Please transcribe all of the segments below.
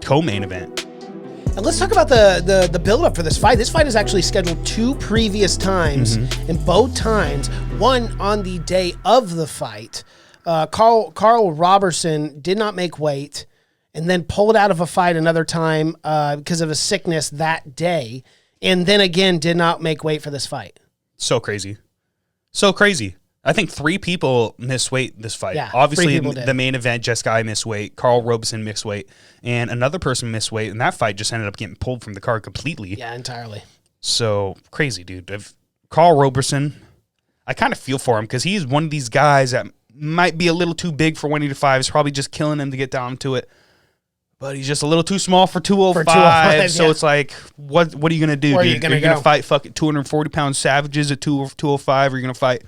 co-main event. And let's talk about the build-up for this fight. This fight is actually scheduled 2 previous times, and both times, one on the day of the fight. Karl Roberson did not make weight and then pulled out of a fight another time because of a sickness that day, and then again did not make weight for this fight. So crazy. So crazy. I think 3 people missed weight this fight. Yeah, obviously, the main event, Jessica missed weight. Karl Roberson missed weight. And another person missed weight. And that fight just ended up getting pulled from the card completely. Yeah, entirely. So, crazy, dude. Karl Roberson, I kind of feel for him because he's one of these guys that might be a little too big for 185. It's probably just killing him to get down to it. But he's just a little too small for 205. So it's like, what are you going to do, dude? Are you going to fight fucking 240-pound savages at 205? Or are you going to fight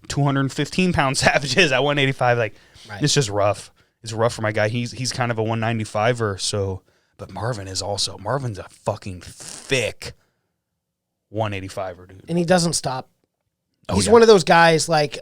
215-pound savages at 185? Like, It's just rough. It's rough for my guy. He's kind of a 195er. So, but Marvin's a fucking thick 185er, dude. And he doesn't stop. He's one of those guys like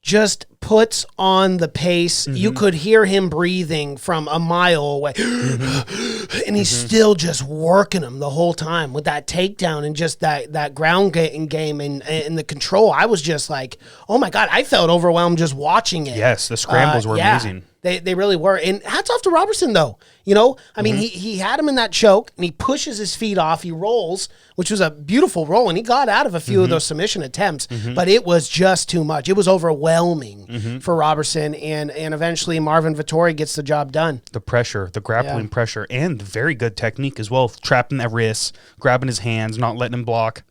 just puts on the pace. You could hear him breathing from a mile away. And he's still just working him the whole time with that takedown and just that ground game and the control. I was just like, oh my God, I felt overwhelmed just watching it. Yes, the scrambles were amazing. They really were. And hats off to Roberson, though. You know, I mean, he had him in that choke, and he pushes his feet off. He rolls, which was a beautiful roll, and he got out of a few of those submission attempts, but it was just too much. It was overwhelming for Roberson, and eventually Marvin Vettori gets the job done. The pressure, the grappling pressure, and very good technique as well, trapping that wrist, grabbing his hands, not letting him block.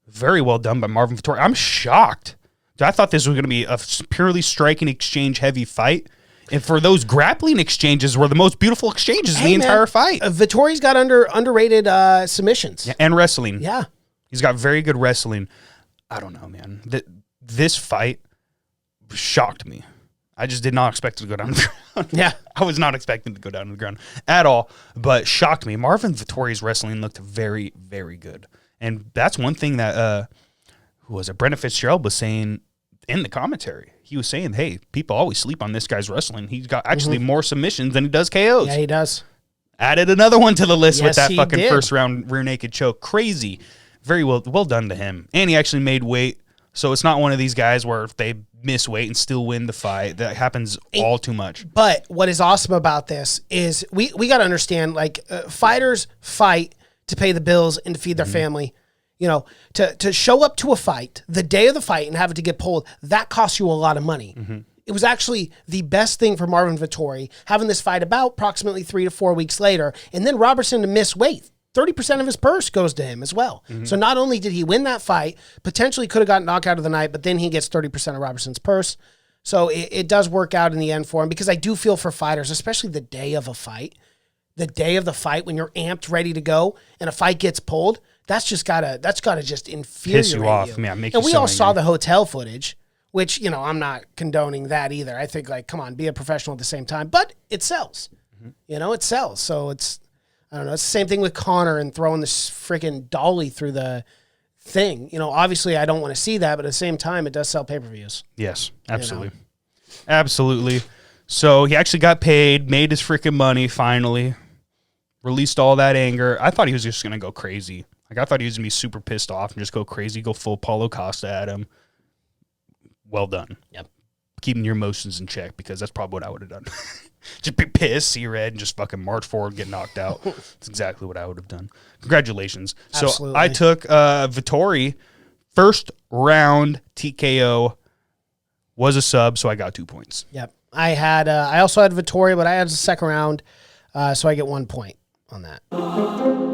Very well done by Marvin Vettori. I'm shocked. I thought this was going to be a purely striking exchange heavy fight. And for those grappling exchanges were the most beautiful exchanges in the entire fight. Vettori's got underrated submissions. Yeah, and wrestling. Yeah. He's got very good wrestling. I don't know, man. This fight shocked me. I just did not expect it to go down the ground. Yeah. I was not expecting to go down to the ground at all, but shocked me. Marvin Vettori's wrestling looked very, very good. And that's one thing that, who was it? Brendan Fitzgerald was saying in the commentary. He was saying, hey, people always sleep on this guy's wrestling. He's got actually more submissions than he does KOs. Yeah, he does. Added another one to the list with that fucking first round rear naked choke. Crazy. Very well done to him. And he actually made weight. So it's not one of these guys where if they miss weight and still win the fight. That happens all too much. But what is awesome about this is we got to understand, like, fighters fight to pay the bills and to feed their family. You know, to show up to a fight the day of the fight and have it to get pulled, that costs you a lot of money. It was actually the best thing for Marvin Vettori, having this fight about approximately 3 to 4 weeks later, and then Roberson to miss weight. 30% of his purse goes to him as well. So not only did he win that fight, potentially could have gotten knocked out of the night, but then he gets 30% of Roberson's purse. So it does work out in the end for him, because I do feel for fighters, especially the day of a fight, the day of the fight when you're amped, ready to go, and a fight gets pulled. That's gotta just infuriate piss you off, man. And we all saw the hotel footage, which, you know, I'm not condoning that either. I think, like, come on, be a professional at the same time. But it sells. You know, it sells. So it's, I don't know, it's the same thing with Conor and throwing this freaking dolly through the thing. You know, obviously I don't want to see that, but at the same time, it does sell pay-per-views. Yes, absolutely. You know? Absolutely. So he actually got paid, made his freaking money finally, released all that anger. I thought he was just going to go crazy. Like, I thought he was going to be super pissed off and just go crazy, go full Paulo Costa at him. Well done. Yep. Keeping your emotions in check, because that's probably what I would have done. Just be pissed, see red, and just fucking march forward, get knocked out. That's exactly what I would have done. Congratulations. Absolutely. So I took Vettori, first round TKO, was a sub, so I got 2 points. Yep. I also had Vettori, but I had a second round, so I get 1 point on that.